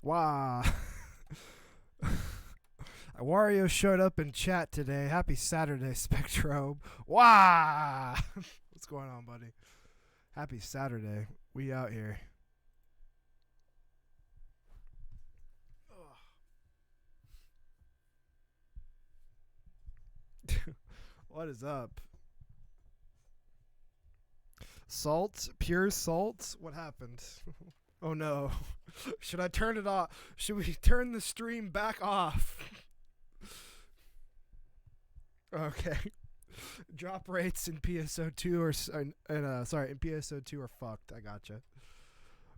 Wow. Wario showed up in chat today. Happy Saturday, Spectro. Wow. What's going on, buddy? Happy Saturday. We out here. What is up? Salt? Pure salt? What happened? Oh no. Should I turn it off? Should we turn the stream back off? Okay. Drop rates in PSO2 in PSO2 are fucked. I gotcha.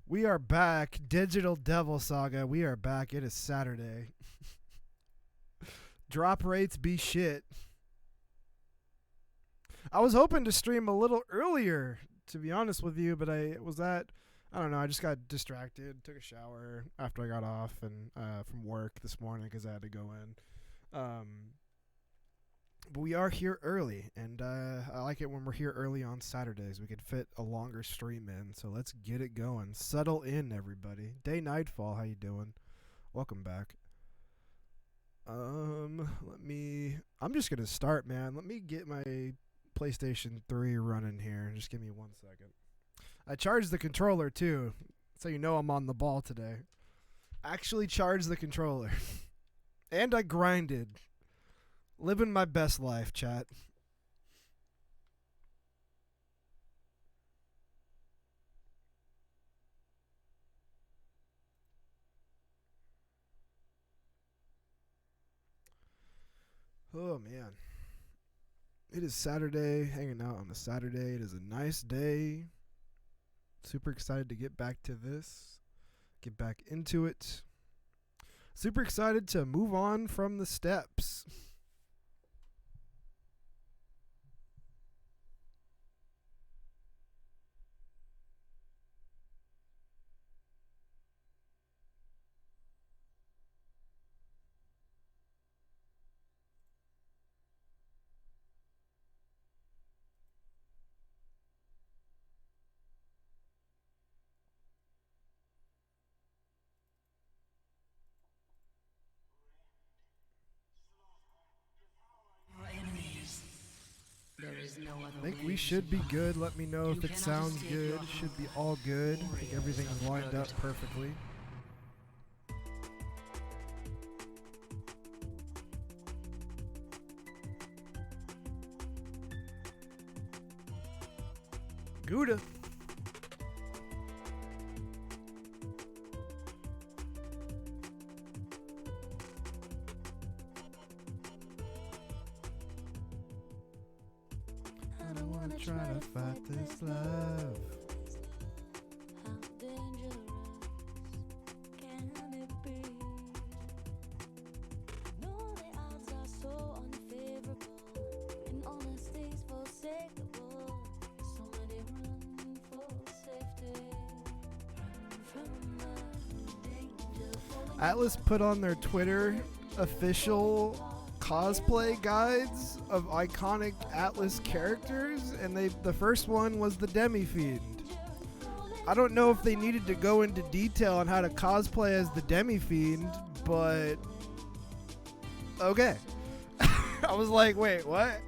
We are back. Digital Devil Saga. We are back. It is Saturday. Drop rates be shit. I was hoping to stream a little earlier, to be honest with you, but I don't know. I just got distracted. Took a shower after I got off and from work this morning because I had to go in. But we are here early, and I like it when we're here early on Saturdays. We could fit a longer stream in, so let's get it going. Settle in, everybody. Day Nightfall, how you doing? Welcome back. I'm just gonna start, man. Let me get my PlayStation 3 running here. Just give me 1 second. I charged the controller too, so you know I'm on the ball today. Actually charged the controller. And I grinded. Living my best life, chat. Oh man. It is Saturday, hanging out on a Saturday. It is a nice day. Super excited to get back to this. Get back into it. Super excited to move on from the steps. I think we should be good. Let me know if it sounds good. Should be all good. I think everything's lined up perfectly. Gouda. Try to fight this love. How dangerous can it be? No, the odds are so unfavorable, and honesty's forsakable. So many run for safety from the danger. Atlas put on their Twitter official cosplay guides of iconic Atlas characters, and the first one was the Demi-Fiend. I don't know if they needed to go into detail on how to cosplay as the Demi-Fiend, but okay. I was like, wait, what?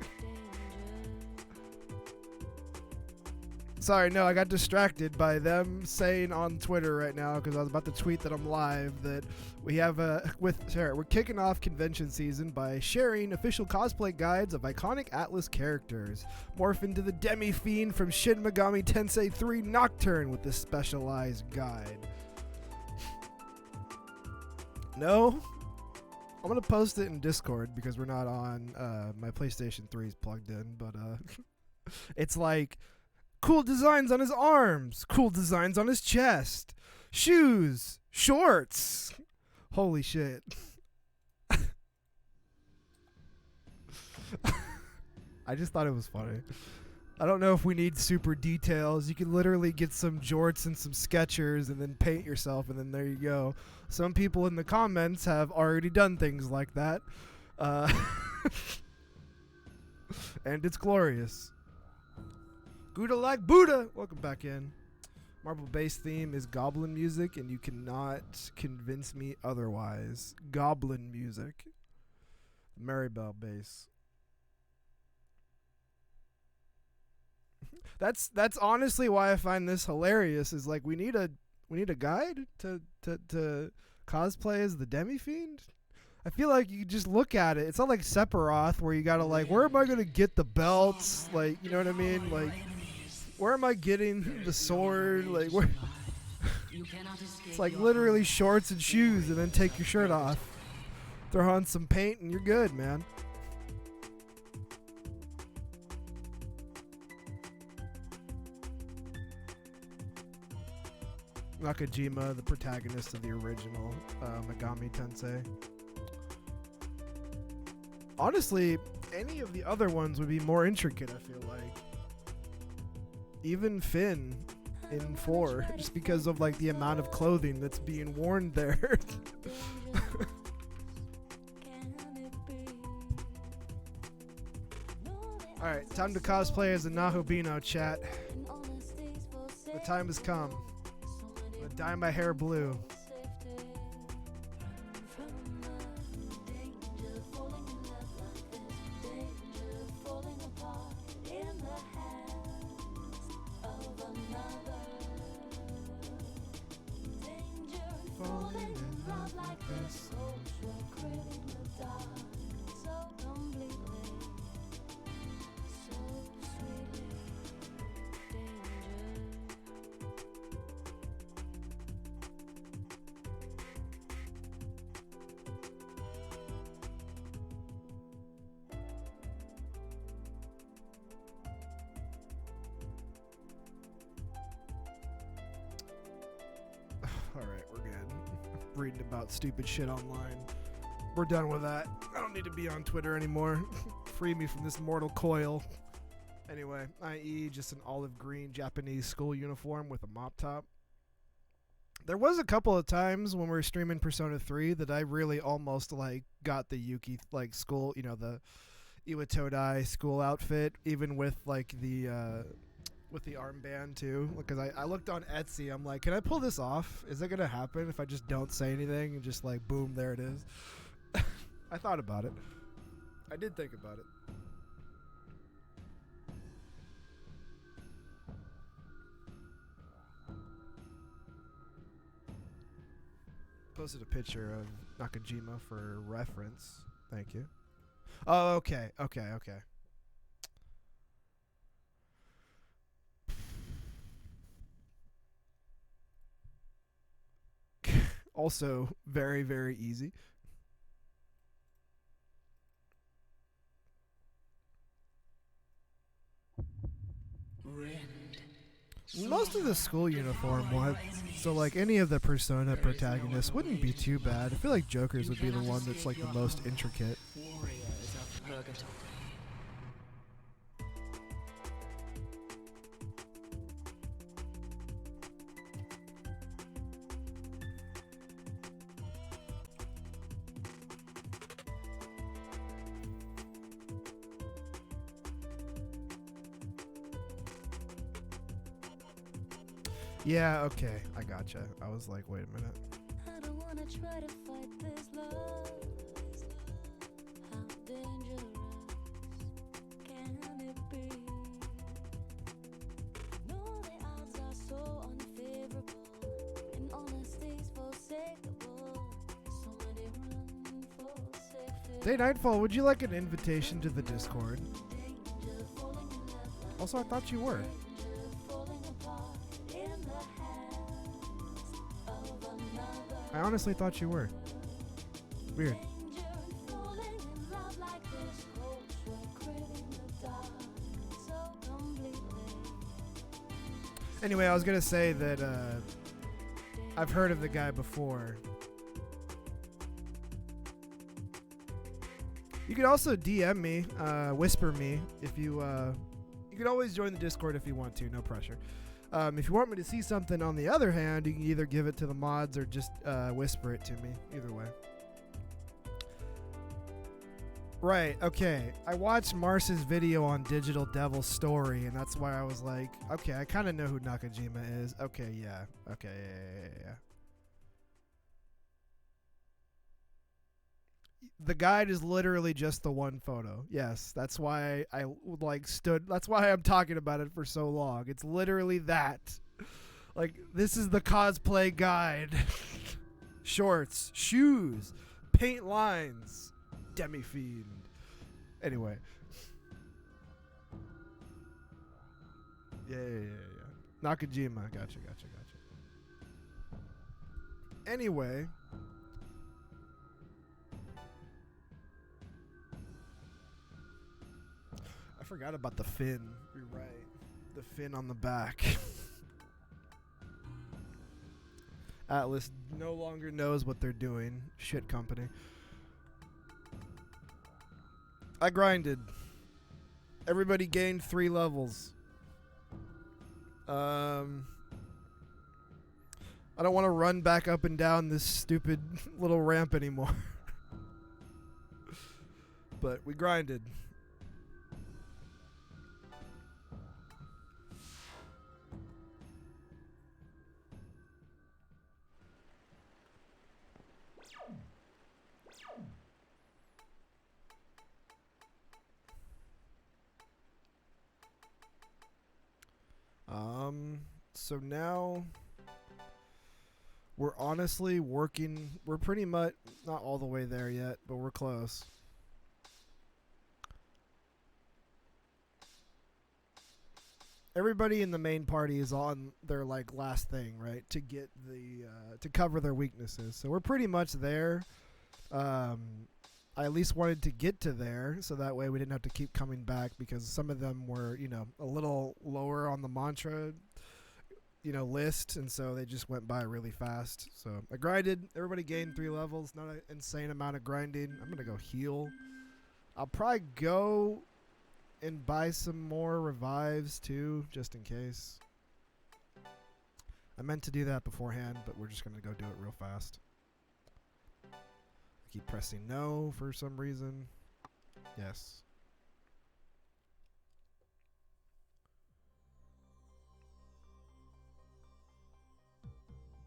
Sorry, no, I got distracted by them saying on Twitter right now, because I was about to tweet that I'm live, that we have we're kicking off convention season by sharing official cosplay guides of iconic Atlas characters. Morph into the Demi-Fiend from Shin Megami Tensei 3 Nocturne with this specialized guide. No? I'm going to post it in Discord because we're not on, my PlayStation 3 is plugged in, but it's like, cool designs on his arms. Cool designs on his chest. Shoes. Shorts. Holy shit. I just thought it was funny. I don't know if we need super details. You can literally get some jorts and some Skechers and then paint yourself, and then there you go. Some people in the comments have already done things like that. And it's glorious. Gouda like Buddha. Welcome back in. Marble bass theme is goblin music, and you cannot convince me otherwise. Goblin music. Maribel bass. That's honestly why I find this hilarious. Is like we need a guide to cosplay as the Demi-Fiend. I feel like you just look at it. It's not like Sephiroth where you gotta like, where am I gonna get the belts? Like, you know what I mean? Like, where am I getting the sword? Like, where? It's like literally shorts and shoes, and then take your shirt off, throw on some paint, and you're good, man. Nakajima, the protagonist of the original Megami Tensei. Honestly, any of the other ones would be more intricate, I feel like. Even Finn in 4, just because of like the amount of clothing that's being worn there. Alright, time to cosplay as a Nahobino, chat. The time has come. I'm gonna dye my hair blue. Alright, we're good. Reading about stupid shit online. We're done with that. I don't need to be on Twitter anymore. Free me from this mortal coil. Anyway, i.e. just an olive green Japanese school uniform with a mop top. There was a couple of times when we were streaming Persona 3 that I really almost like got the Yuki like school, you know, the Iwatodai school outfit, even with like the armband too, because I looked on Etsy. I'm like, can I pull this off? Is it gonna happen if I just don't say anything and just like boom, there it is? I thought about it. I did think about it. Posted a picture of Nakajima for reference. Thank you. Oh, okay. Also, very, very easy. Most of the school uniform ones, so like any of the Persona protagonists wouldn't be too bad. I feel like Joker's would be the one that's like the most intricate. Warriors of Purgatory. Yeah, okay, I gotcha. I was like, wait a minute. I don't wanna try to fight this love. How dangerous can it be? No, the odds are so unfavorable, and honesty's forsakable. So many run for safety. Day Nightfall, would you like an invitation to the Discord? Danger, falling in love like Also, I thought you were. falling apart in the hands of another. I honestly thought you were. Weird. Falling in love like this, hopes were created in the dark, so completely. Anyway, I was gonna say that I've heard of the guy before. You could also DM me, whisper me if you. You can always join the Discord if you want to, no pressure. If you want me to see something, on the other hand, you can either give it to the mods or just whisper it to me. Either way. Right, okay. I watched Mars's video on Digital Devil Story, and that's why I was like, okay, I kind of know who Nakajima is. Okay, yeah. Okay, yeah. The guide is literally just the one photo. Yes, that's why I like stood. That's why I'm talking about it for so long. It's literally that. Like, this is the cosplay guide. Shorts, shoes, paint lines, demi-fiend. Anyway. Yeah. Nakajima. Gotcha. Anyway. I forgot about the fin. You're right. The fin on the back. Atlas no longer knows what they're doing. Shit company. I grinded. Everybody gained 3 levels. I don't want to run back up and down this stupid little ramp anymore. But we grinded. So now we're honestly working. We're pretty much not all the way there yet, but we're close. Everybody in the main party is on their like last thing, right? To get the to cover their weaknesses. So we're pretty much there. I at least wanted to get to there so that way we didn't have to keep coming back because some of them were, you know, a little lower on the mantra, you know, list, and so they just went by really fast. So I grinded. Everybody gained 3 levels. Not an insane amount of grinding. I'm gonna go heal. I'll probably go and buy some more revives too, just in case. I meant to do that beforehand, but we're just gonna go do it real fast. I keep pressing no for some reason. Yes.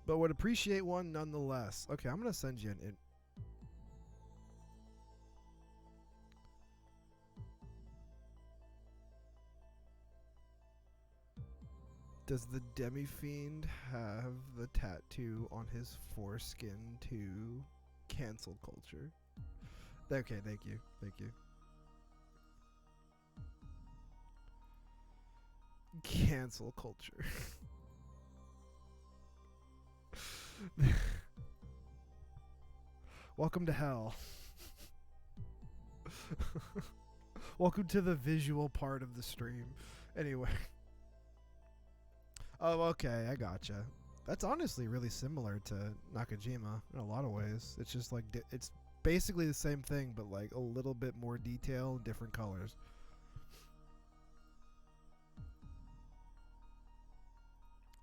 But would appreciate one nonetheless. Okay, I'm gonna send you an Does the demi-fiend have the tattoo on his foreskin too? Cancel culture. Okay, thank you. Cancel culture. Welcome to hell. Welcome to the visual part of the stream. Anyway. Oh, okay, I gotcha. That's honestly really similar to Nakajima in a lot of ways. It's just like, it's basically the same thing, but like a little bit more detail, different colors.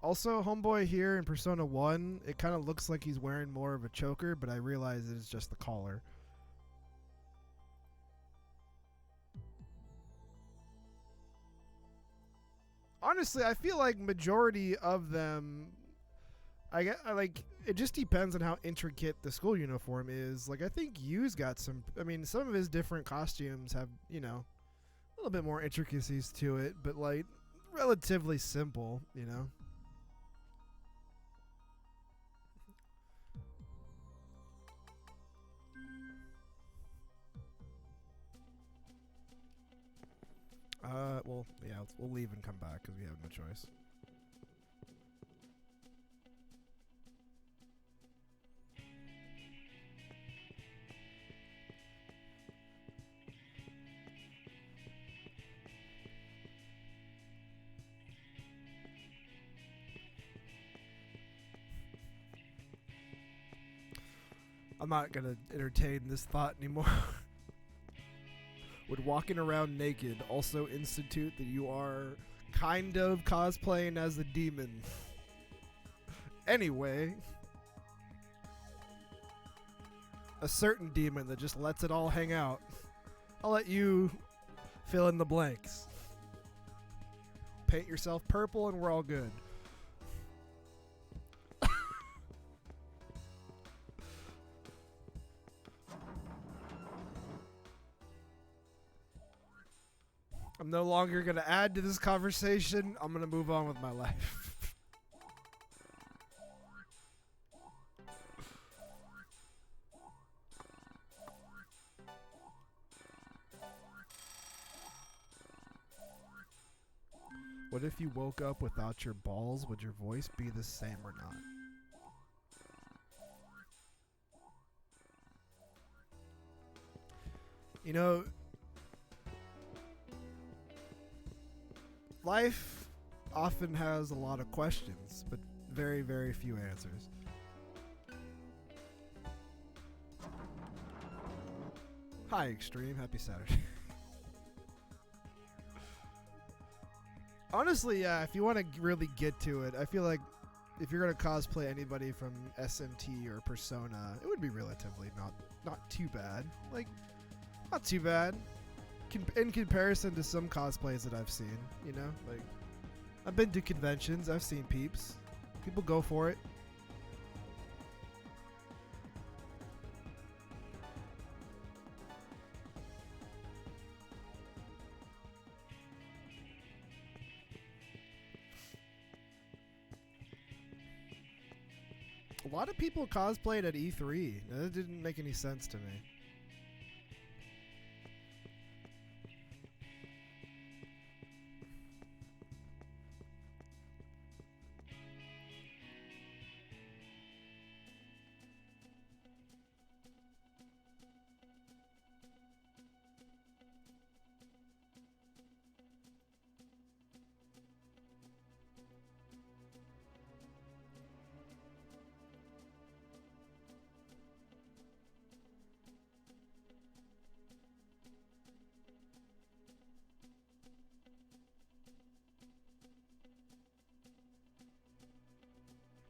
Also, homeboy here in Persona 1, it kind of looks like he's wearing more of a choker, but I realize it's just the collar. Honestly, I feel like majority of them, I like, it just depends on how intricate the school uniform is. Like, I think Yu's got some, I mean, some of his different costumes have, you know, a little bit more intricacies to it, but like, relatively simple, you know? Well, yeah, we'll leave and come back because we have no choice. I'm not gonna entertain this thought anymore. Would walking around naked also institute that you are kind of cosplaying as a demon? Anyway, a certain demon that just lets it all hang out. I'll let you fill in the blanks. Paint yourself purple and we're all good. I'm no longer going to add to this conversation. I'm going to move on with my life. What if you woke up without your balls? Would your voice be the same or not? You know, life often has a lot of questions, but very, very few answers. Hi, Extreme. Happy Saturday. Honestly, yeah, if you want to really get to it, I feel like if you're going to cosplay anybody from SMT or Persona, it would be relatively not too bad. Like, not too bad. In comparison to some cosplays that I've seen, you know? Like, I've been to conventions, I've seen peeps. People go for it. A lot of people cosplayed at E3. That didn't make any sense to me.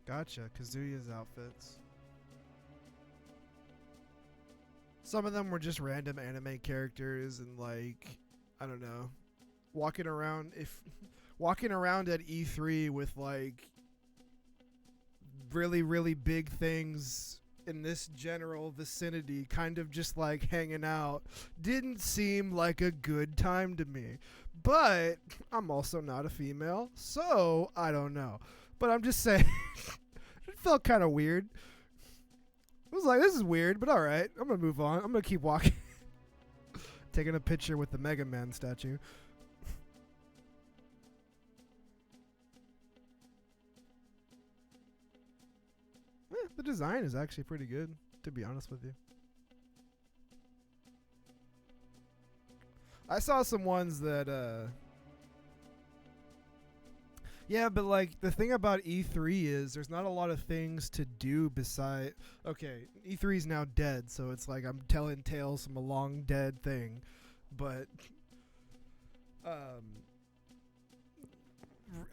Gotcha, Kazuya's outfits. Some of them were just random anime characters and like, I don't know, walking around at E3 with like really, really big things in this general vicinity, kind of just like hanging out, didn't seem like a good time to me. But I'm also not a female, so I don't know. But I'm just saying, it felt kind of weird. I was like, this is weird, but alright. I'm going to move on. I'm going to keep walking. Taking a picture with the Mega Man statue. The design is actually pretty good, to be honest with you. I saw some ones that, yeah, but like the thing about E3 is there's not a lot of things to do beside. Okay, E3 is now dead, so it's like I'm telling tales from a long dead thing. But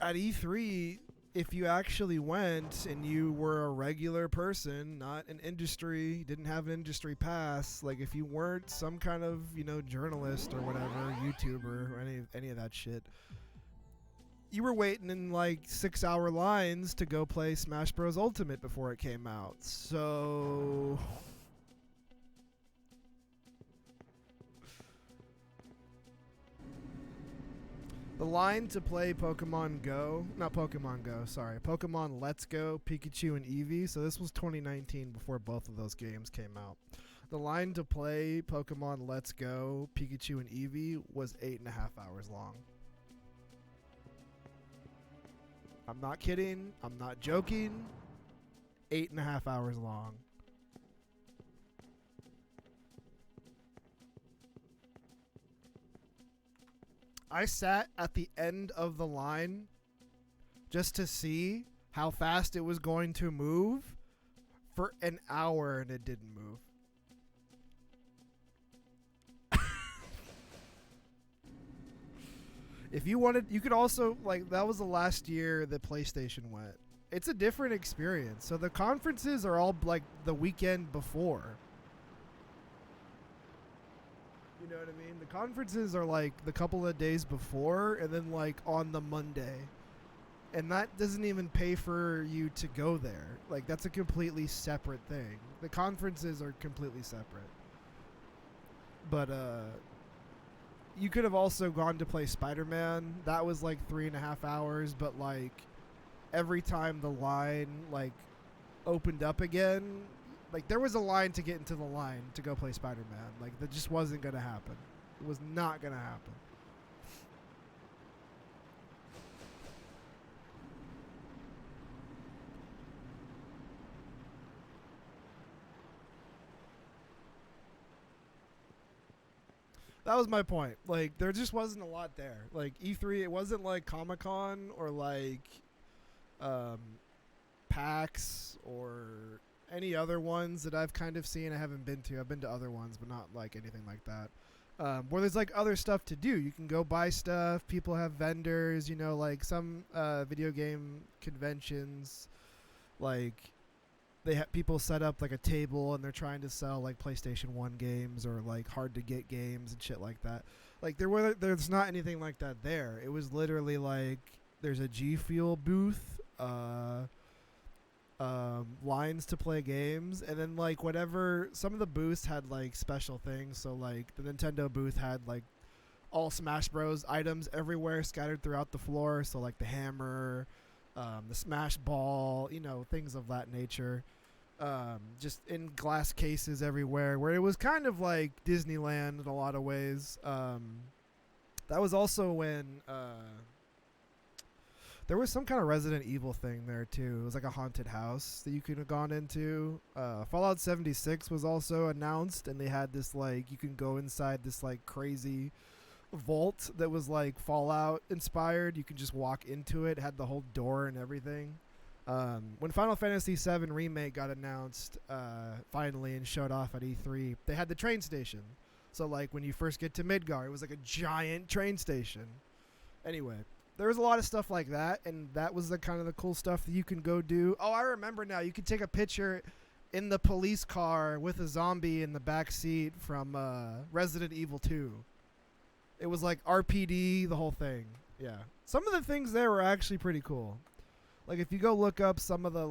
at E3, if you actually went and you were a regular person, not an industry, didn't have an industry pass, like if you weren't some kind of, you know, journalist or whatever, YouTuber or any of that shit, you were waiting in like 6-hour lines to go play Smash Bros. Ultimate before it came out. So the line to play Pokemon Let's Go, Pikachu and Eevee. So this was 2019 before both of those games came out. The line to play Pokemon Let's Go, Pikachu and Eevee was 8.5 hours long. I'm not kidding. I'm not joking. 8.5 hours long. I sat at the end of the line just to see how fast it was going to move for an hour, and it didn't move. If you wanted, you could also, like, that was the last year that PlayStation went. It's a different experience. So the conferences are all like the weekend before. You know what I mean? The conferences are like the couple of days before and then like on the Monday. And that doesn't even pay for you to go there. Like, that's a completely separate thing. The conferences are completely separate. But you could have also gone to play Spider-Man. That was like 3.5 hours, but like every time the line like opened up again, like there was a line to get into the line to go play Spider-Man. Like, that just wasn't gonna happen. It was not gonna happen. That was my point. Like, there just wasn't a lot there. Like, E3, it wasn't like Comic-Con or like um, PAX or any other ones that I've kind of seen. I haven't been to. I've been to other ones, but not like anything like that. Where there's like other stuff to do. You can go buy stuff. People have vendors, you know, like some video game conventions. Like, they have people set up like a table and they're trying to sell like PlayStation 1 games or like hard to get games and shit like that. Like, there's not anything like that there. It was literally like there's a G Fuel booth, lines to play games, and then like whatever, some of the booths had like special things. So like the Nintendo booth had like all Smash Bros items everywhere scattered throughout the floor. So like the hammer, the Smash Ball, you know, things of that nature. Just in glass cases everywhere, where it was kind of like Disneyland in a lot of ways. That was also when there was some kind of Resident Evil thing there too. It was like a haunted house that you could have gone into. Fallout 76 was also announced, and they had this like, you can go inside this like crazy vault that was like Fallout inspired. You can just walk into it. It had the whole door and everything. When Final Fantasy VII Remake got announced finally and showed off at E3, they had the train station. So like when you first get to Midgar, it was like a giant train station. Anyway, there was a lot of stuff like that, and that was the kind of the cool stuff that you can go do. Oh, I remember now. You could take a picture in the police car with a zombie in the back seat from Resident Evil 2. It was like RPD, the whole thing. Yeah. Some of the things there were actually pretty cool. Like, if you go look up some of the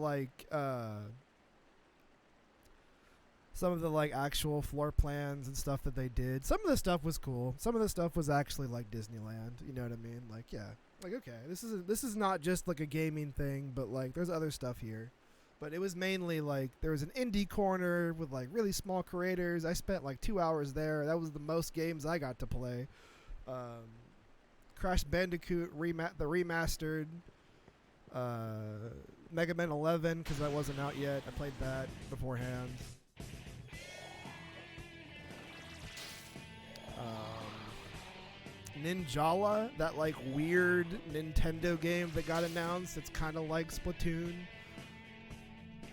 actual floor plans and stuff that they did, some of the stuff was cool. Some of the stuff was actually like Disneyland. You know what I mean? Like, yeah. Like, okay, this is not just like a gaming thing, but like there's other stuff here. But it was mainly like there was an indie corner with like really small creators. I spent like 2 hours there. That was the most games I got to play. Crash Bandicoot the remastered. Mega Man 11, because that wasn't out yet. I played that beforehand. Ninjala, that like weird Nintendo game that got announced. It's kind of like Splatoon.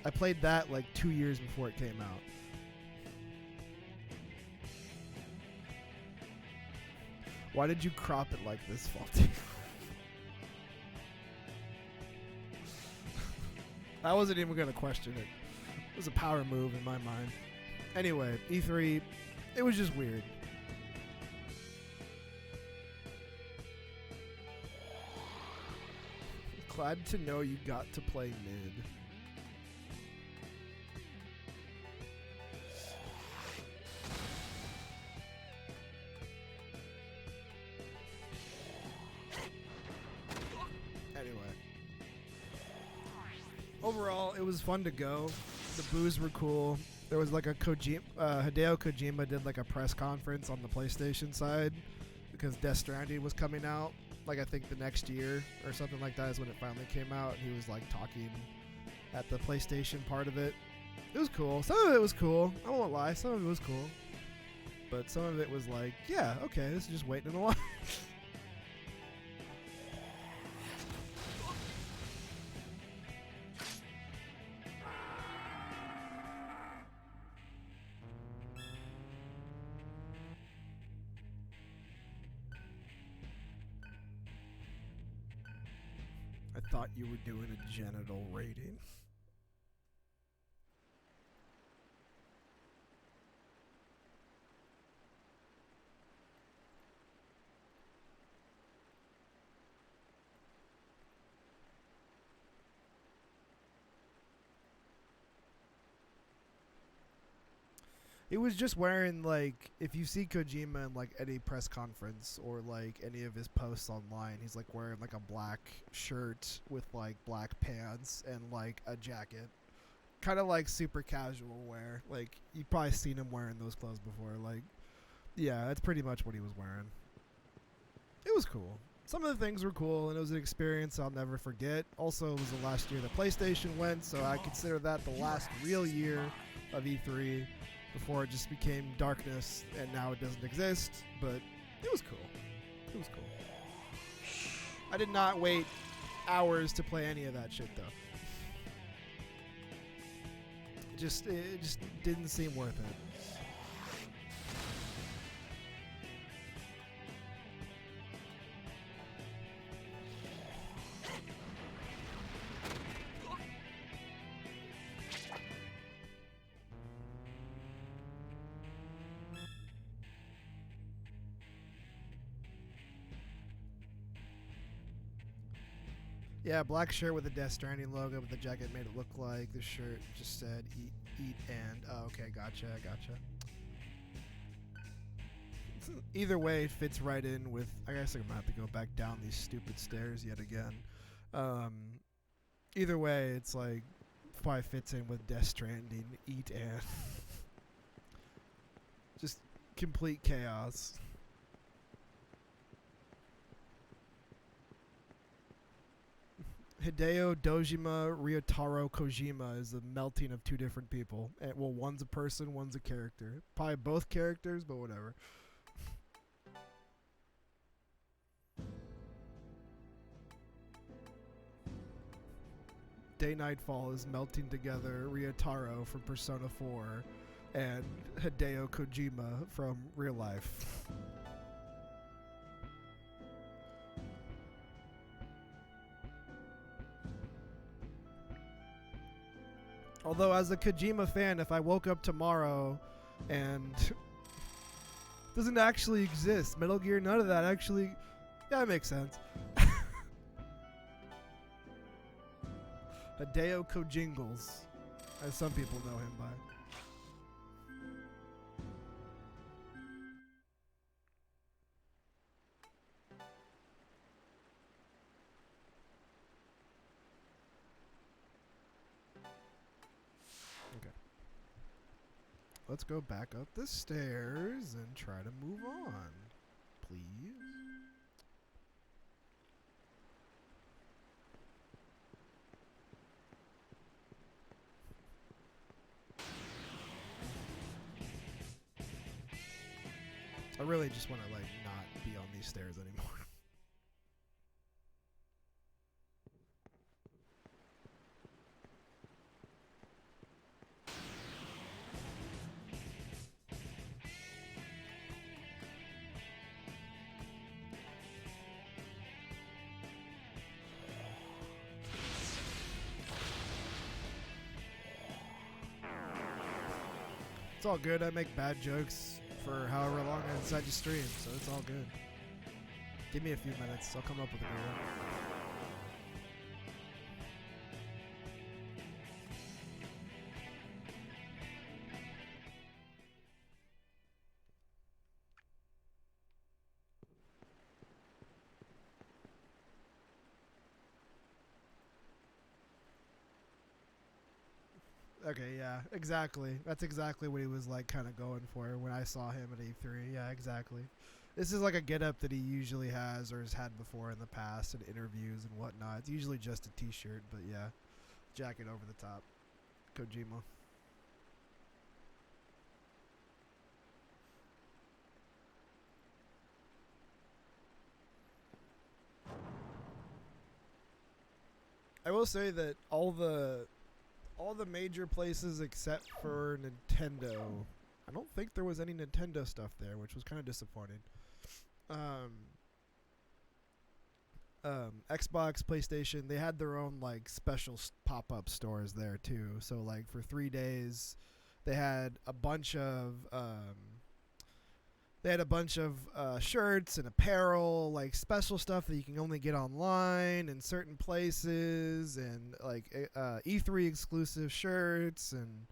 I played that like 2 years before it came out. Why did you crop it like this, Faulty? I wasn't even going to question it. It was a power move in my mind. Anyway, E3, it was just weird. Glad to know you got to play mid. Anyway. Overall, it was fun to go. The booths were cool. There was like a Hideo Kojima did like a press conference on the PlayStation side because Death Stranding was coming out. Like, I think the next year or something like that is when it finally came out. And he was like talking at the PlayStation part of it. It was cool. Some of it was cool. I won't lie. Some of it was cool. But some of it was like, yeah, okay, this is just waiting in a line. I thought you were doing a genital rating. He was just wearing, like, if you see Kojima in like any press conference or like any of his posts online, he's like wearing like a black shirt with like black pants and like a jacket. Kind of like super casual wear. Like, you've probably seen him wearing those clothes before. Like, yeah, that's pretty much what he was wearing. It was cool. Some of the things were cool, and it was an experience I'll never forget. Also, it was the last year the PlayStation went, so I consider that the last real year of E3 before it just became darkness, and now it doesn't exist. But it was cool. It was cool. I did not wait hours to play any of that shit, though. It just didn't seem worth it. Yeah, black shirt with a Death Stranding logo, but the jacket made it look like the shirt just said eat and. Oh, okay, gotcha. Either way, it fits right in with. I guess I'm gonna have to go back down these stupid stairs yet again. Either way, it's like probably fits in with Death Stranding, eat and. Just complete chaos. Hideo Dojima Ryotaro Kojima is a melting of two different people. And, well, one's a person, one's a character. Probably both characters, but whatever. Day Nightfall is melting together Ryotaro from Persona 4 and Hideo Kojima from real life. Although, as a Kojima fan, if I woke up tomorrow and doesn't actually exist, Metal Gear, none of that actually, yeah, it makes sense. Hideo Kojingles, as some people know him by. Let's go back up the stairs and try to move on, please. I really just want to like not be on these stairs anymore. It's all good. I make bad jokes for however long I decide to stream, so it's all good. Give me a few minutes. I'll come up with a beer. Okay, yeah, exactly. That's exactly what he was like kind of going for when I saw him at E3. Yeah, exactly. This is like a get-up that he usually has or has had before in the past in interviews and whatnot. It's usually just a t-shirt, but yeah, jacket over the top. Kojima. I will say that all the major places except for Nintendo, I don't think there was any Nintendo stuff there, which was kind of disappointing. Xbox, PlayStation, they had their own like special pop-up stores there too. So like for 3 days, they had a bunch of shirts and apparel, like special stuff that you can only get online in certain places, and like E3 exclusive shirts and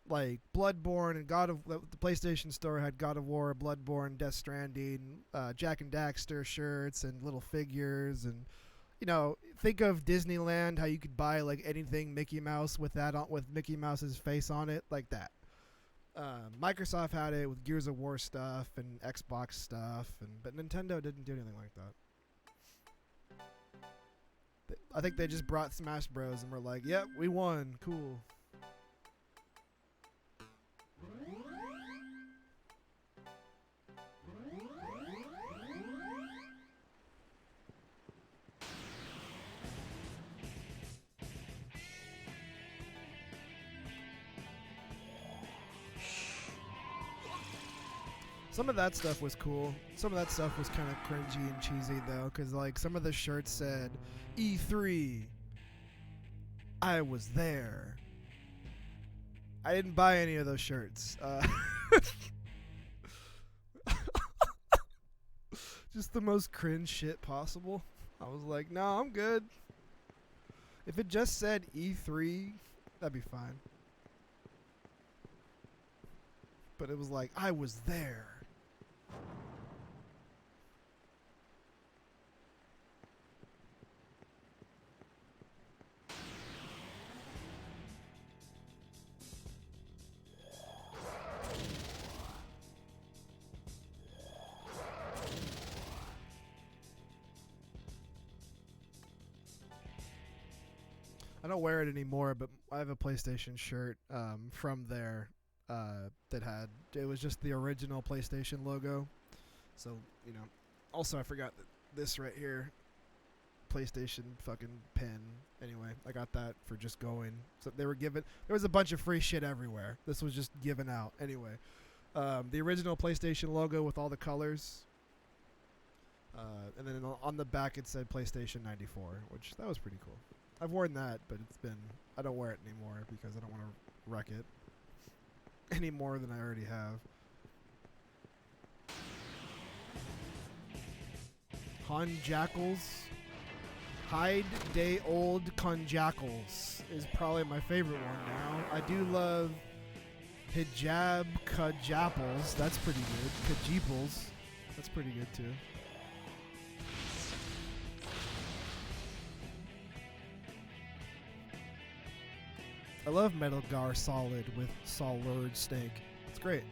like Bloodborne and the PlayStation Store had God of War, Bloodborne, Death Stranding, Jack and Daxter shirts and little figures, and you know, think of Disneyland, how you could buy like anything Mickey Mouse with that on, with Mickey Mouse's face on it, like that. Microsoft had it with Gears of War stuff and Xbox stuff, but Nintendo didn't do anything like that. I think they just brought Smash Bros. And were like, "Yep, we won, cool." Some of that stuff was cool. Some of that stuff was kind of cringy and cheesy though, because like some of the shirts said E3. I was there. I didn't buy any of those shirts. Just the most cringe shit possible. I was like, no, I'm good. If it just said E3, that'd be fine. But it was like, I was there. I don't wear it anymore, but I have a PlayStation shirt from there it was just the original PlayStation logo. So, you know, also I forgot that this right here, PlayStation fucking pin. Anyway, I got that for just going. So they were given, there was a bunch of free shit everywhere. This was just given out. Anyway, the original PlayStation logo with all the colors. And then on the back it said PlayStation 94, which that was pretty cool. I've worn that, but I don't wear it anymore because I don't want to wreck it any more than I already have. Conjackals. Hide Day Old Conjackals is probably my favorite one now. I do love Hijab Kajapples. That's pretty good. Kajeeples. That's pretty good too. I love Metal Gear Solid with Solid Snake. It's great.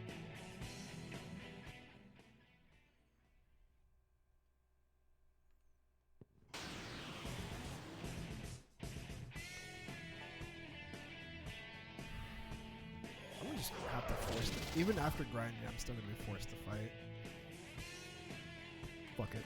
I'm gonna just have to force it. Even after grinding, I'm still gonna be forced to fight. Fuck it.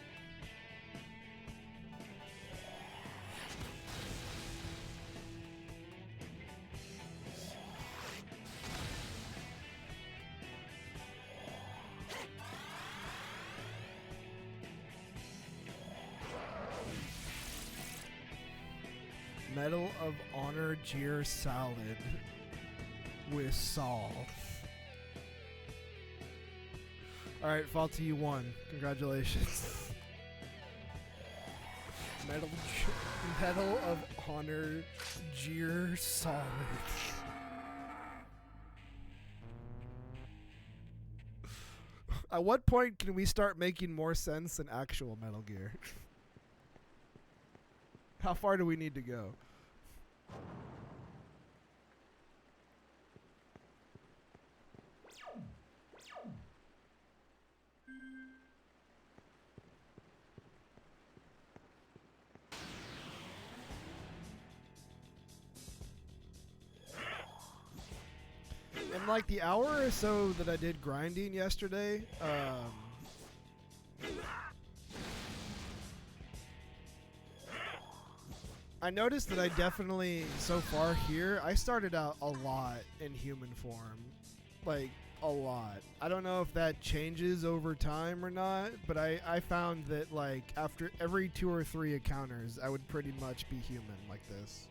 Medal of Honor Jeer Salad with Saul. Alright, Faulty, you won. Congratulations. Medal of Honor Jeer Solid. At what point can we start making more sense than actual Metal Gear? How far do we need to go? In like the hour or so that I did grinding yesterday, I noticed that I definitely, so far here, I started out a lot in human form. Like, a lot. I don't know if that changes over time or not, but I found that, like, after every 2 or 3 encounters, I would pretty much be human like this.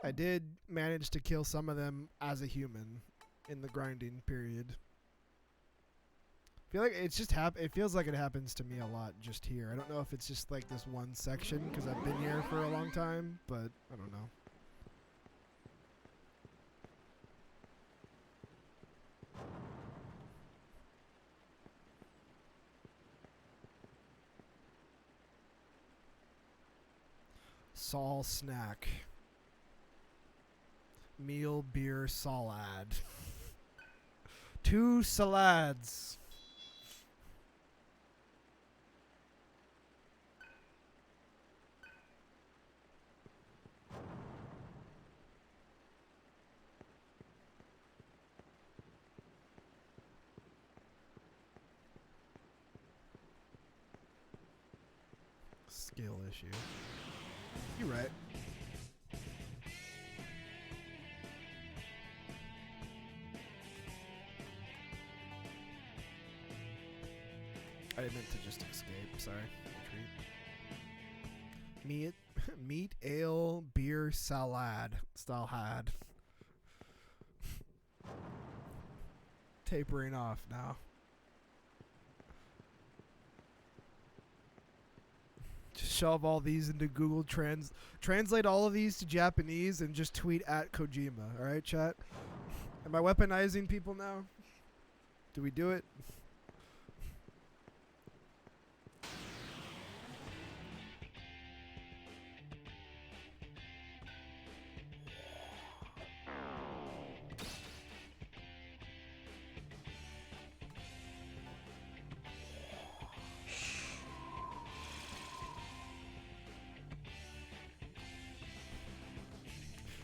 I did manage to kill some of them as a human in the grinding period. feel like it's just it feels like it happens to me a lot just here. I don't know if it's just like this one section because I've been here for a long time, but I don't know. Sol snack. Meal, beer, salad. 2 salads. Skill issue. You're right. I meant to just escape. Sorry. Retreat. Meat, ale, beer, salad. Salad. Tapering off now. Just shove all these into Google Translate all of these to Japanese and just tweet at Kojima. All right, chat? Am I weaponizing people now? Do we do it?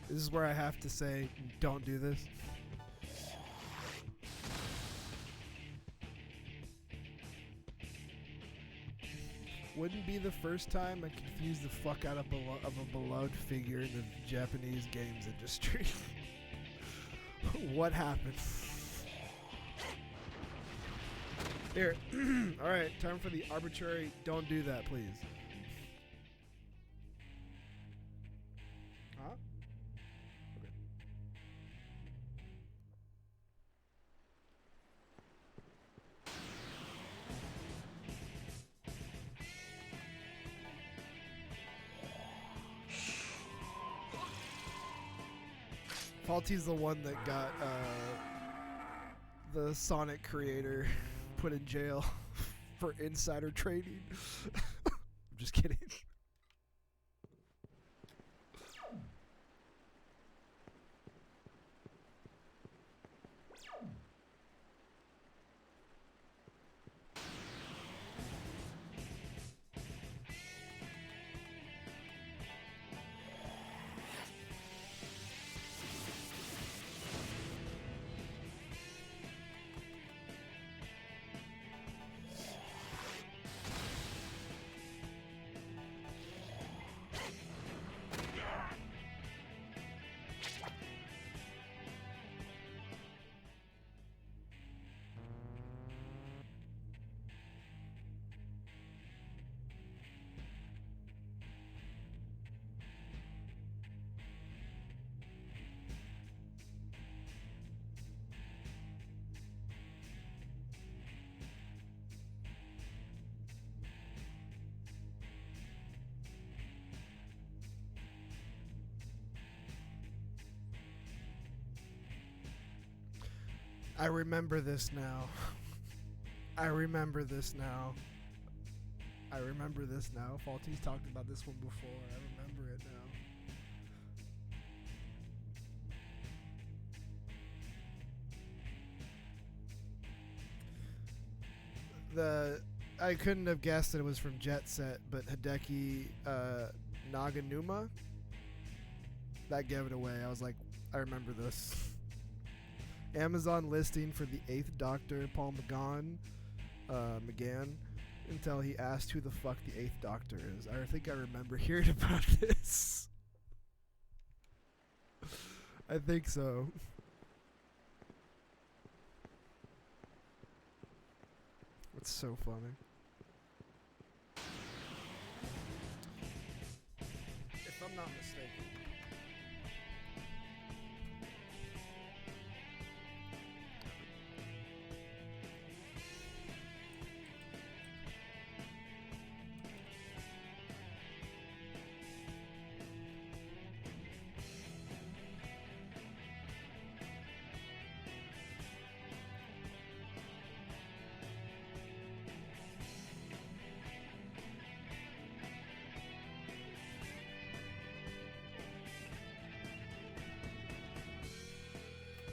This is where I have to say, don't do this. Wouldn't be the first time I confused the fuck out of a beloved figure in the Japanese games industry. What happened? Here. Alright, time for the arbitrary don't do that, please. Huh? Okay. Faulty's the one that got the Sonic creator put in jail for insider trading. I'm just kidding. I remember this now. I remember this now. I remember this now. Faulty's talked about this one before. I remember it now. I couldn't have guessed that it was from Jet Set, but Hideki Naganuma, that gave it away. I was like, I remember this. Amazon listing for the 8th Doctor, Paul McGann, until he asked who the fuck the 8th Doctor is. I think I remember hearing about this. I think so. It's so funny. If I'm not mistaken.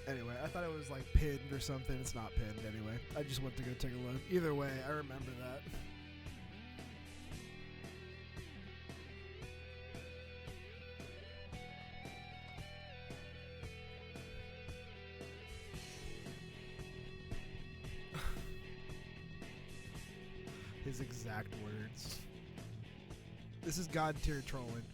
Anyway, I thought it was like pinned or something. It's not pinned anyway. I just went to go take a look. Either way, I remember that. His exact words. This is God tier trolling.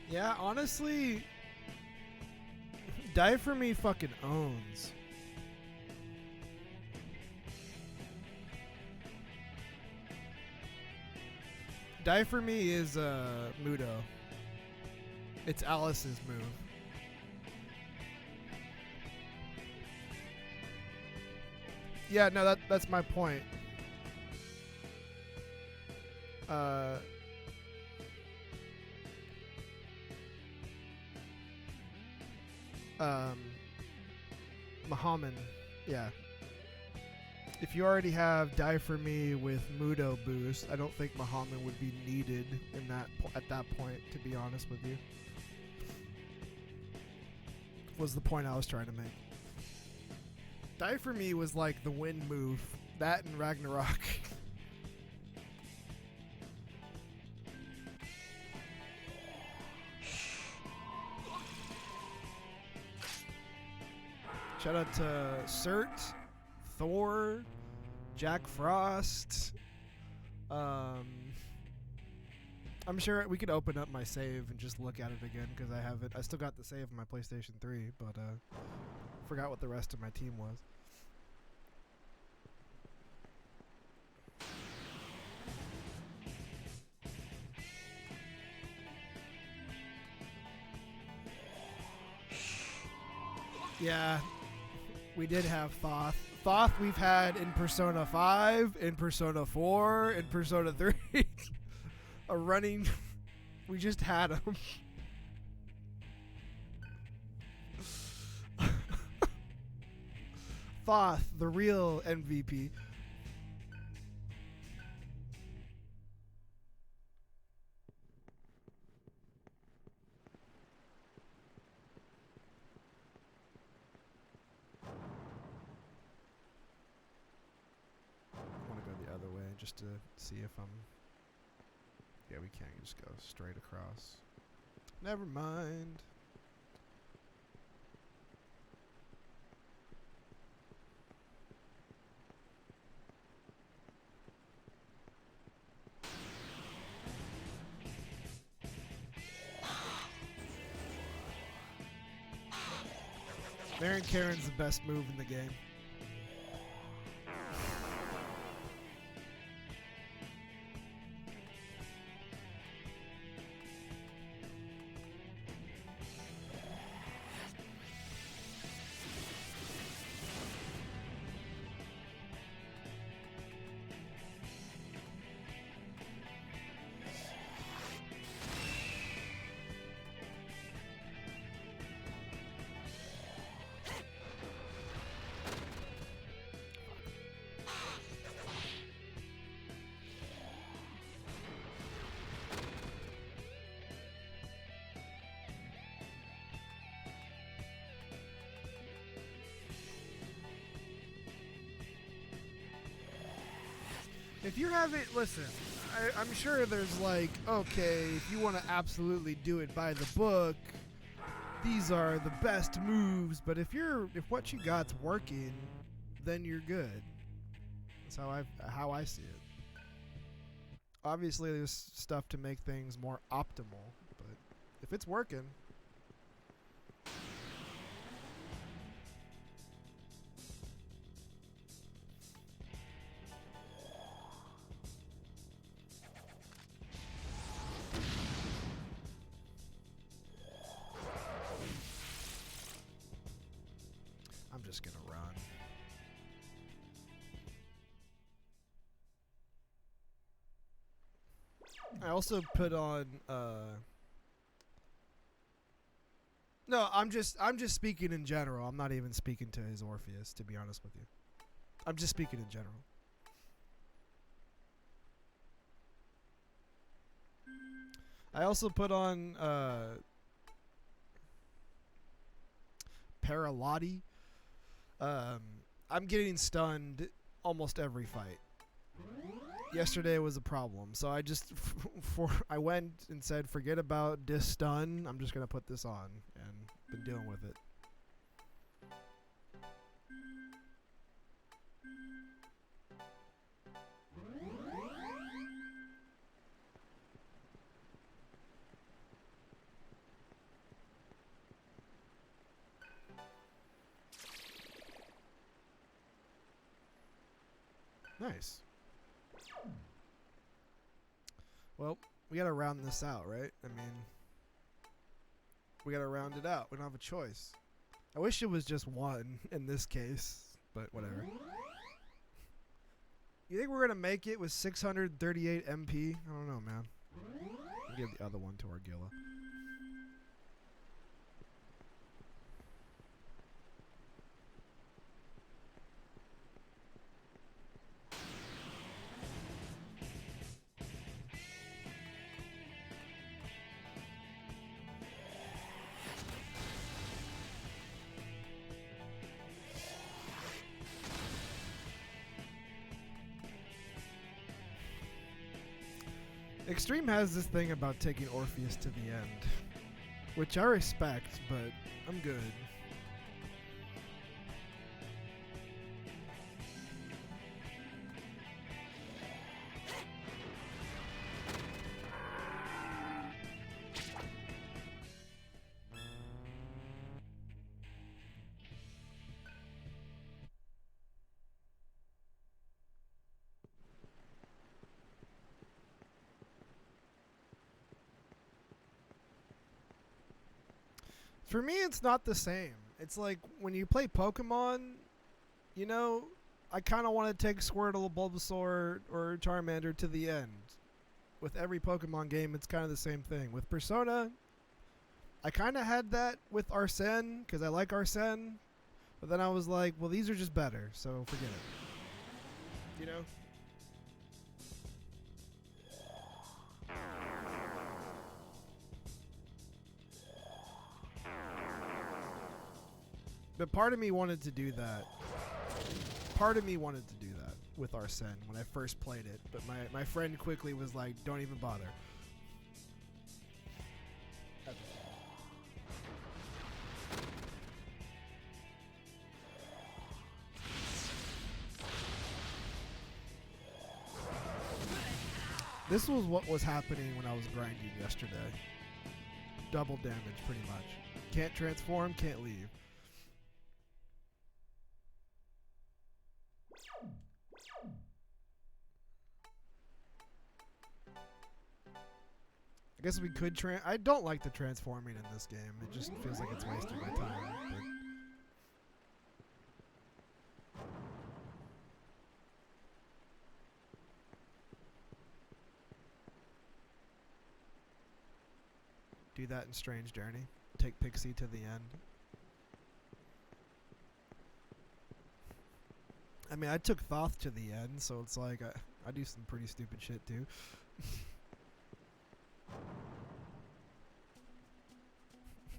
Yeah, honestly, Die For Me fucking owns. Die For Me is Mudo. It's Alice's move. Yeah, no, that's my point. Muhammad, yeah. If you already have Die For Me with Mudo boost, I don't think Muhammad would be needed in that at that point, to be honest with you. Was the point I was trying to make. Die For Me was like the win move. That and Ragnarok. Shout out to Cert, Thor, Jack Frost. I'm sure we could open up my save and just look at it again because I have it. I still got the save on my PlayStation 3, but forgot what the rest of my team was. Yeah, we did have Thoth. Thoth we've had in Persona 5, in Persona 4, in Persona 3. A running... We just had him. Thoth, the real MVP. I want to go the other way just to see if I'm... Yeah, we can't just go straight across. Never mind. Baron Karen's the best move in the game. If you have it, listen, I'm sure there's like, okay, if you want to absolutely do it by the book, these are the best moves. But if what you got's working, then you're good. That's how I see it. Obviously, there's stuff to make things more optimal, but if it's working. I'm just gonna run. I also put on No, I'm just speaking in general. I'm not even speaking to his Orpheus, to be honest with you. I'm just speaking in general. I also put on Paralotti. I'm getting stunned almost every fight. Yesterday was a problem, so I just I went and said forget about dis-stun. I'm just gonna put this on and been dealing with it. Nice. Well, we gotta round this out, right? I mean, we gotta round it out. We don't have a choice. I wish it was just one in this case, but whatever. You think we're gonna make it with 638 MP? I don't know, man. I'll give the other one to Argilla. Extreme has this thing about taking Orpheus to the end, which I respect, but I'm good. For me, it's not the same. It's like when you play Pokemon, you know, I kind of want to take Squirtle, Bulbasaur, or Charmander to the end. With every Pokemon game, it's kind of the same thing. With Persona, I kind of had that with Arsene, because I like Arsene. But then I was like, well, these are just better, so forget it. You know? But part of me wanted to do that. Part of me wanted to do that with Arsene when I first played it. But my friend quickly was like, don't even bother. This was what was happening when I was grinding yesterday. Double damage, pretty much. Can't transform, can't leave. I guess we could I don't like the transforming in this game. It just feels like it's wasting my time. But do that in Strange Journey. Take Pixie to the end. I mean, I took Thoth to the end, so it's like I do some pretty stupid shit too.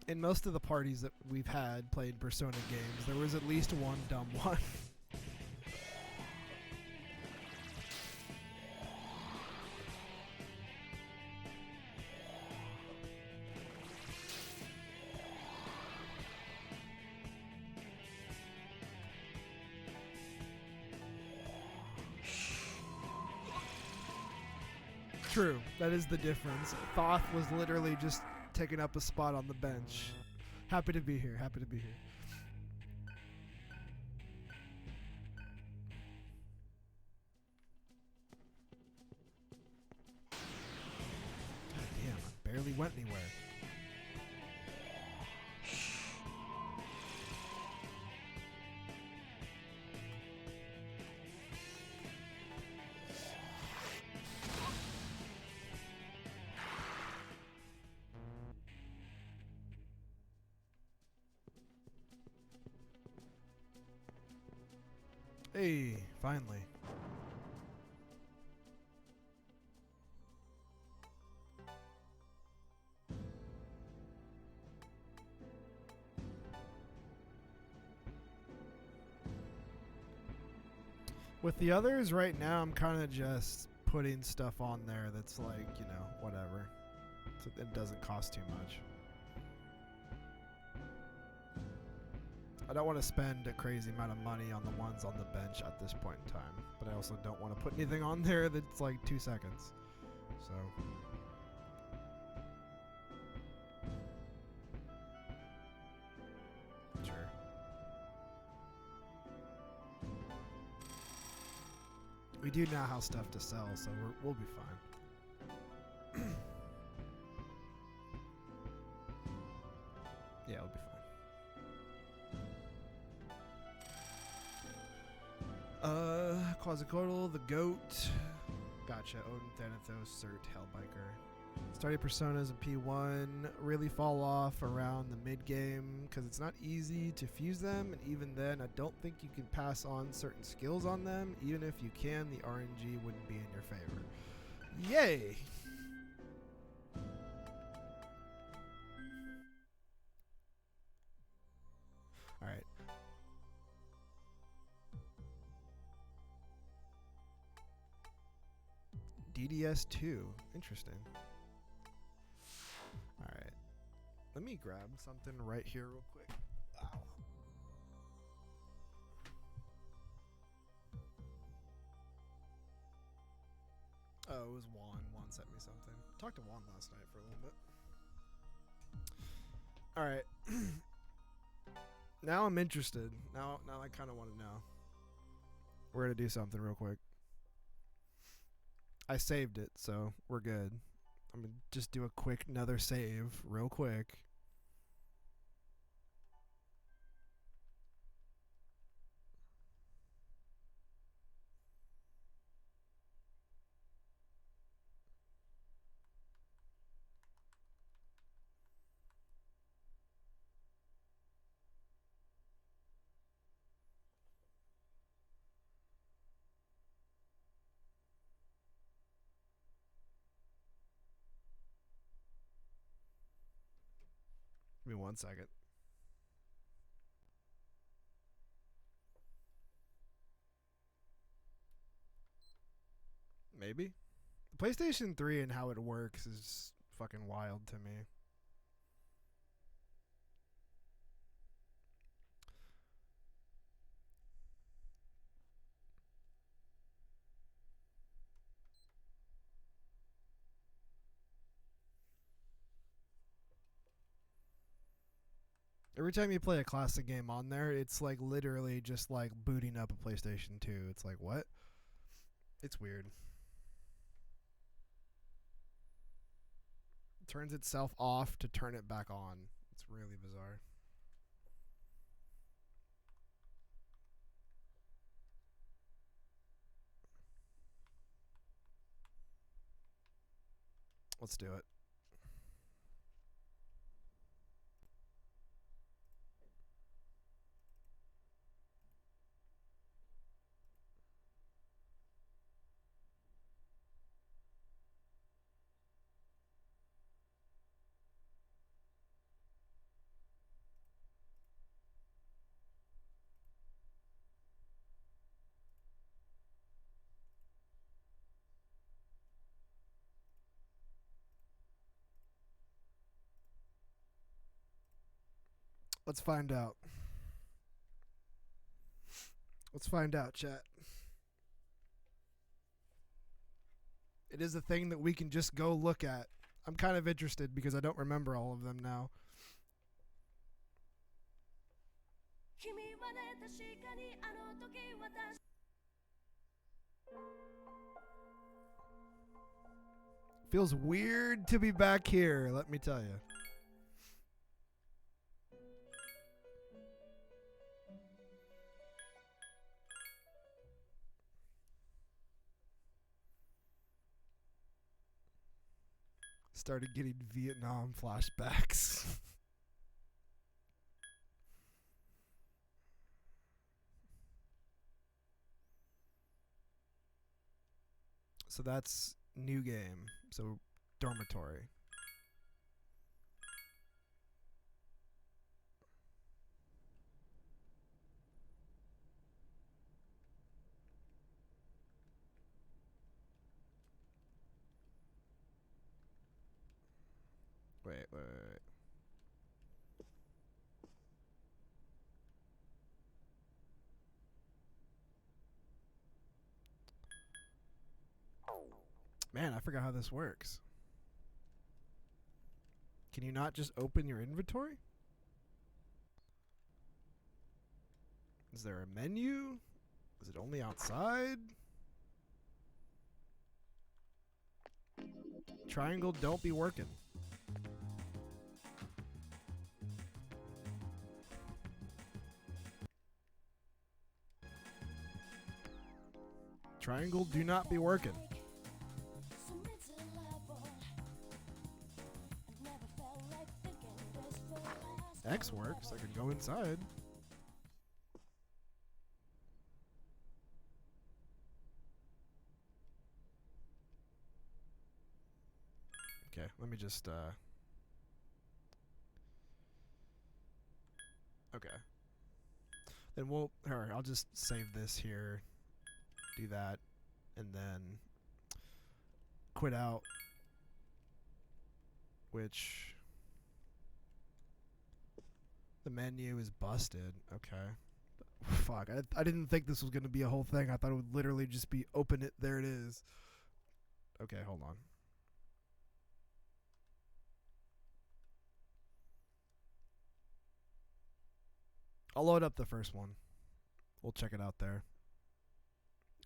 In most of the parties that we've had playing Persona games, there was at least one dumb one. True, that is the difference. Thoth was literally just taking up a spot on the bench. Happy to be here, happy to be here. God damn, I barely went anywhere. Hey, finally. With the others right now, I'm kind of just putting stuff on there that's like, you know, whatever. So it doesn't cost too much. I don't want to spend a crazy amount of money on the ones on the bench at this point in time, but I also don't want to put anything on there that's like 2 seconds. So sure. We do now have stuff to sell, so we'll be fine. Yeah, it'll be fine. Quetzalcoatl, the goat. Gotcha. Odin, Thanatos, Cert, Hellbiker. Starting personas in P1 really fall off around the mid game because it's not easy to fuse them, and even then, I don't think you can pass on certain skills on them. Even if you can, the RNG wouldn't be in your favor. Yay! All right. DDS2. Interesting. Alright. Let me grab something right here real quick. Ow. Oh, it was Juan. Juan sent me something. I talked to Juan last night for a little bit. Alright. Now I'm interested. Now I kind of want to know. We're going to do something real quick. I saved it, so we're good. I'm going to just do a quick another save real quick. Give me 1 second. Maybe. The PlayStation 3 and how it works is fucking wild to me. Every time you play a classic game on there, it's like literally just like booting up a PlayStation 2. It's like, what? It's weird. It turns itself off to turn it back on. It's really bizarre. Let's do it. Let's find out. Let's find out, chat. It is a thing that we can just go look at. I'm kind of interested because I don't remember all of them now. Feels weird to be back here, let me tell you. Started getting Vietnam flashbacks. So that's new game. So dormitory. Wait. Man, I forgot how this works. Can you not just open your inventory? Is there a menu? Is it only outside? Triangle don't be working. Triangle do not be working. X works. I can go inside. Okay, let me just okay. Then I'll just save this here. Do that and then quit out, which the menu is busted. Okay. Fuck, I didn't think this was going to be a whole thing. I thought it would literally just be open it, there it is. Okay, hold on. I'll load up the first one. We'll check it out there.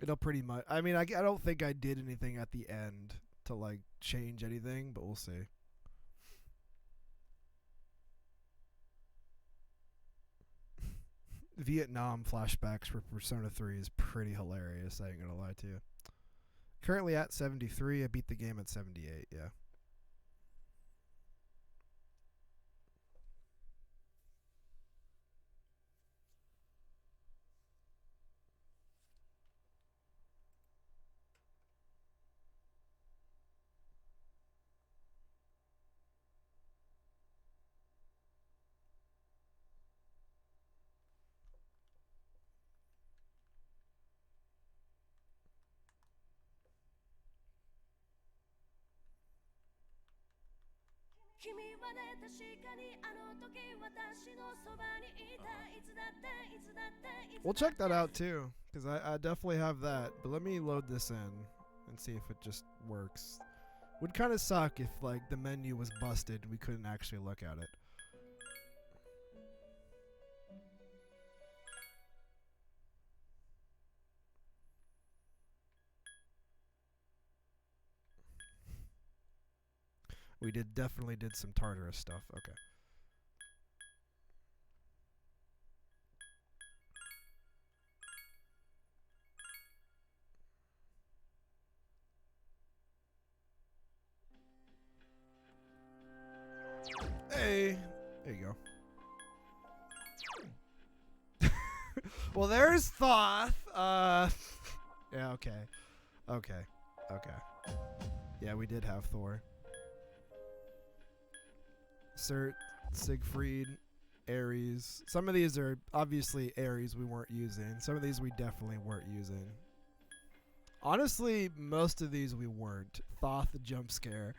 It'll pretty much, I mean, I don't think I did anything at the end to like change anything, but we'll see. Vietnam flashbacks for Persona 3 is pretty hilarious, I ain't gonna lie to you. Currently at 73, I beat the game at 78, yeah. We'll check that out too, because I definitely have that. But let me load this in and see if it just works. Would kind of suck if like the menu was busted and we couldn't actually look at it. We definitely did some Tartarus stuff. Okay. Hey, there you go. Well, there's Thoth. Yeah, okay. Yeah, we did have Thor. Cert, Siegfried, Ares. Some of these are obviously Ares we weren't using. Some of these we definitely weren't using. Honestly, most of these we weren't. Thoth, the jump scare.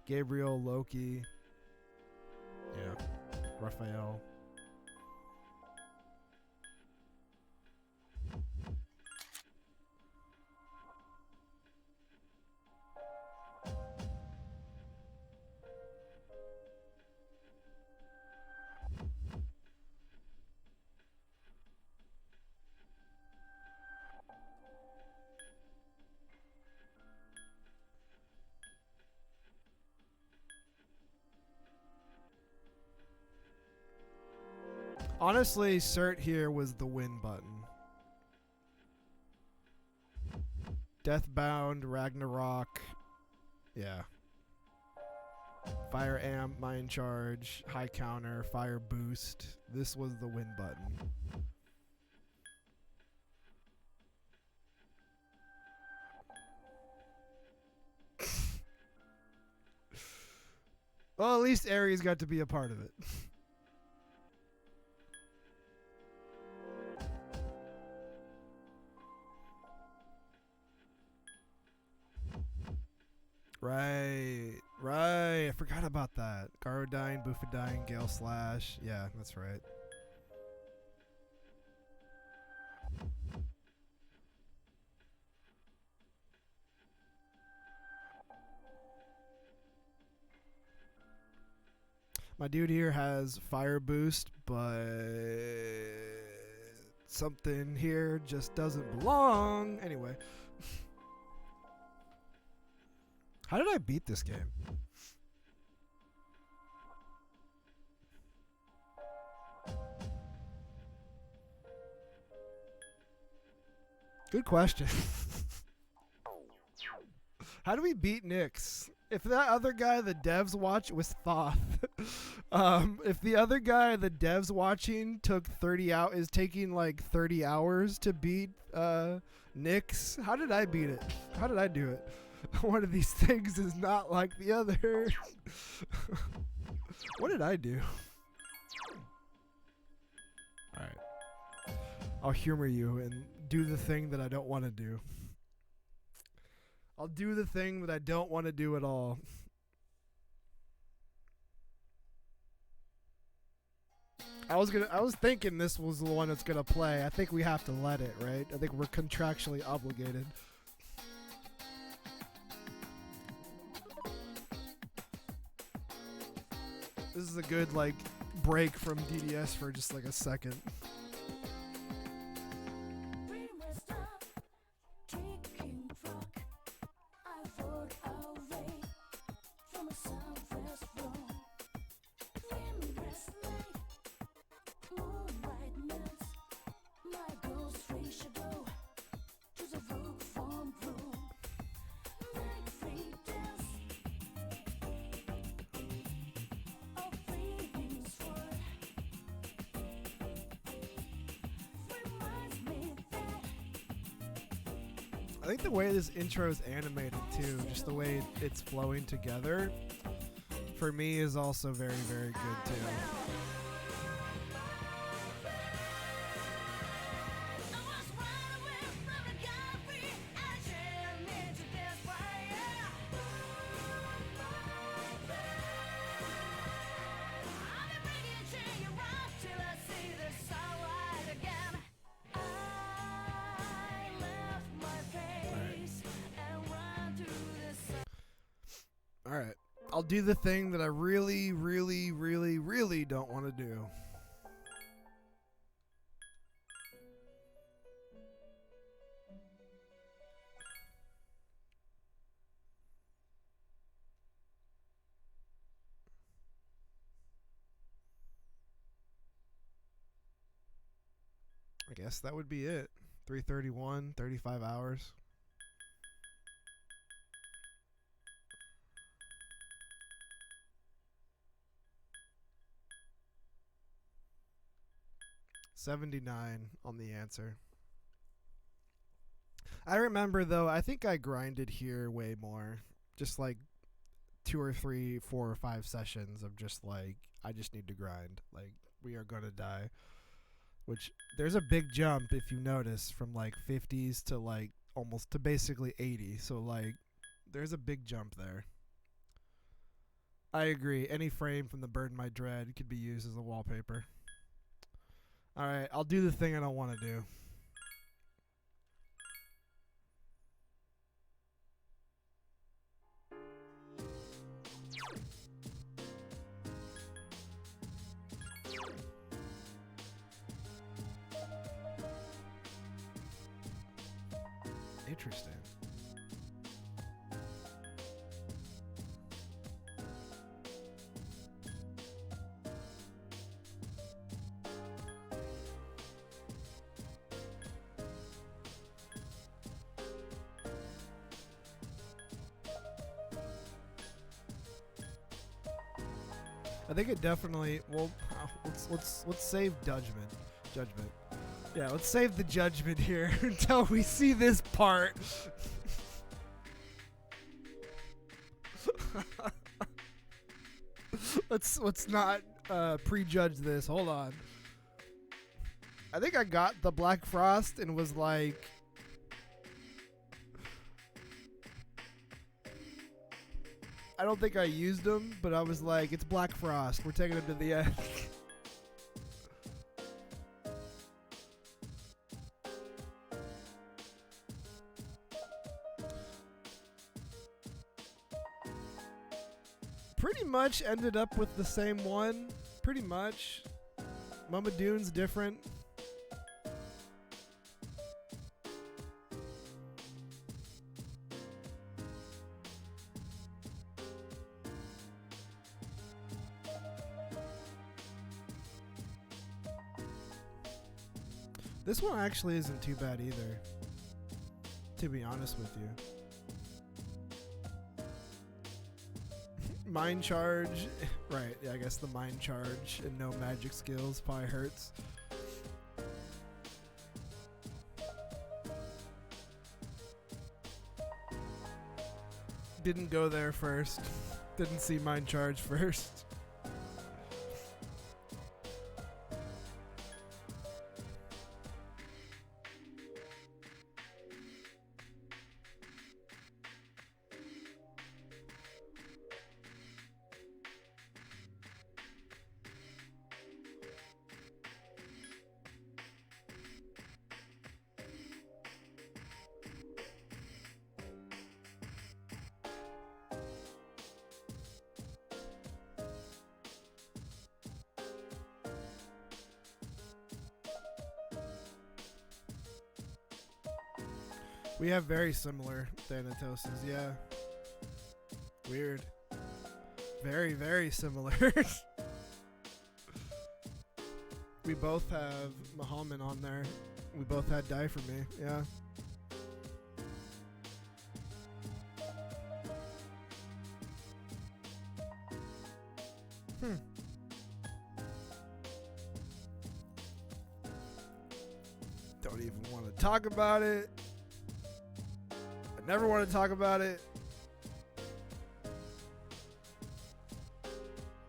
Gabriel, Loki. Yeah. Raphael. Honestly, cert here was the win button. Deathbound, Ragnarok. Yeah. Fire amp, mind charge, high counter, fire boost. This was the win button. Well, at least Aries got to be a part of it. Right. I forgot about that. Garodyne, Bufadine, Gale Slash. Yeah, that's right. My dude here has Fire Boost, but something here just doesn't belong. Anyway. How did I beat this game? Good question. How do we beat Nyx? If that other guy the devs watch was Thoth, if the other guy the devs watching took 30 out is taking like 30 hours to beat Nyx, how did I beat it? How did I do it? One of these things is not like the other. What did I do? Alright. I'll humor you and do the thing that I don't want to do. I'll do the thing that I don't want to do at all. I was thinking this was the one that's gonna play. I think we have to let it, right? I think we're contractually obligated. This is a good like break from DDS for just like a second. I think the way this intro is animated too, just the way it's flowing together, for me is also very, very good too. Alright, I'll do the thing that I really, really, really, really don't want to do. I guess that would be it. 3:31, 35 hours. $79 on the answer. I remember though, I think I grinded here way more. Just like 2 or 3, 4 or 5 sessions of just like, I just need to grind. Like, we are gonna die. Which, there's a big jump if you notice from like 50s to like almost to basically 80. So like, there's a big jump there. I agree. Any frame from the Burn My Dread could be used as a wallpaper. Alright, I'll do the thing I don't want to do. Interesting. I think it definitely. Well, let's save judgment. Yeah, let's save the judgment here until we see this part. let's not prejudge this. Hold on. I think I got the Black Frost and was like, I don't think I used them, but I was like, it's Black Frost. We're taking him to the end. Pretty much ended up with the same one. Pretty much. Mama Dune's different. This one actually isn't too bad either, to be honest with you. Mind charge, right, yeah, I guess the mind charge and no magic skills probably hurts. Didn't go there first. Didn't see mind charge first. We have very similar Thanatoses, yeah. Weird. Very, very similar. We both have Muhammad on there. We both had Die For Me, yeah. Don't even want to talk about it. I never want to talk about it.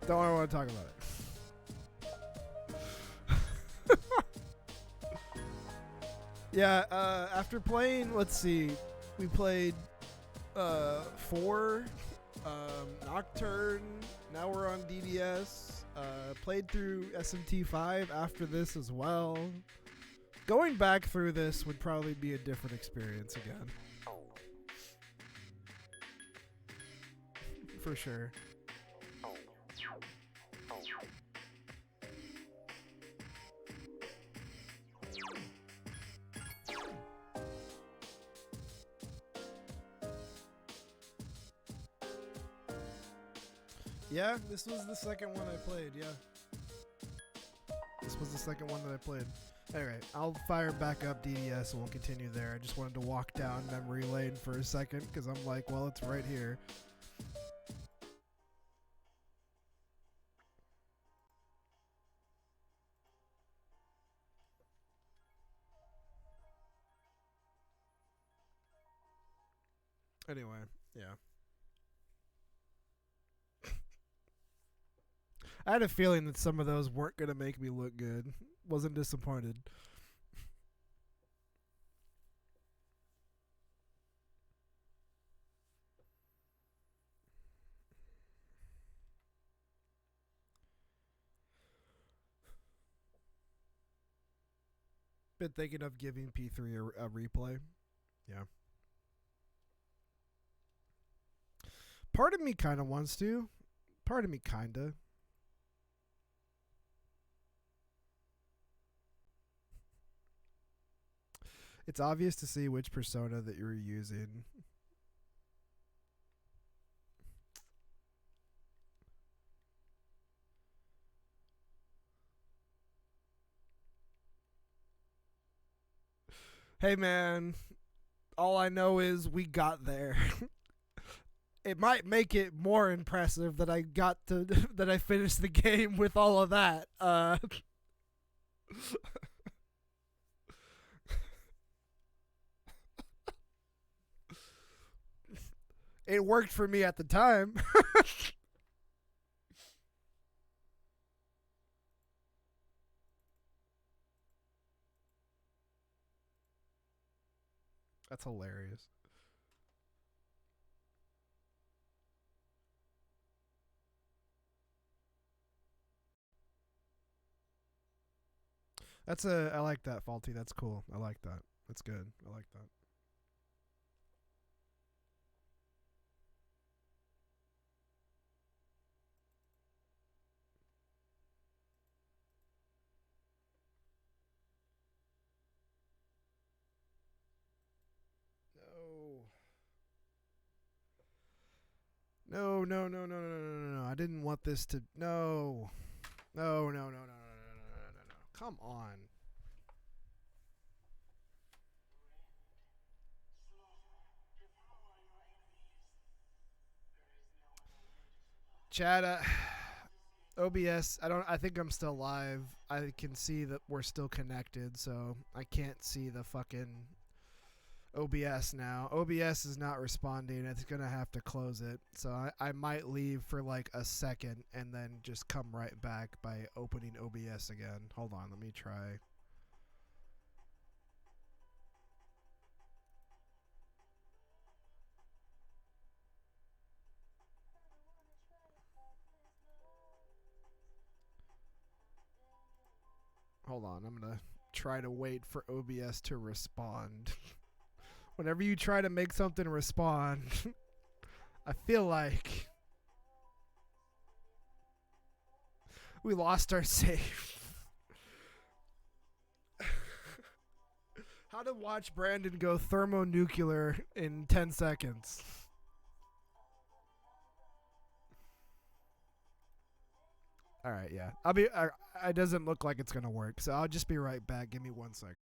Don't want to talk about it. Yeah, after playing, let's see, we played 4, Nocturne, now we're on DDS, played through SMT5 after this as well. Going back through this would probably be a different experience again. For sure. Yeah, this was the second one I played, yeah. This was the second one that I played. Alright, I'll fire back up DDS and we'll continue there. I just wanted to walk down memory lane for a second because I'm like, well, it's right here. Anyway, yeah. I had a feeling that some of those weren't going to make me look good. Wasn't disappointed. Been thinking of giving P3 a replay. Yeah. Part of me kind of wants to. Part of me kind of. It's obvious to see which persona that you're using. Hey man, all I know is we got there. It might make it more impressive that I got to that I finished the game with all of that. It worked for me at the time. That's hilarious. I like that, Faulty. That's cool. I like that. That's good. I like that. No. No, no, no, no, no, no, no, no. I didn't want this to. No. No, no, no, no, no, no, no, no, no, no. Come on. Chad, OBS, I think I'm still live. I can see that we're still connected, so I can't see the fucking OBS now. OBS is not responding. It's going to have to close it. So I might leave for like a second and then just come right back by opening OBS again. Hold on, let me try. Hold on, I'm going to try to wait for OBS to respond. Whenever you try to make something respond, I feel like we lost our save. How to watch Brandon go thermonuclear in 10 seconds. All right, yeah. It doesn't look like it's going to work, so I'll just be right back. Give me 1 second.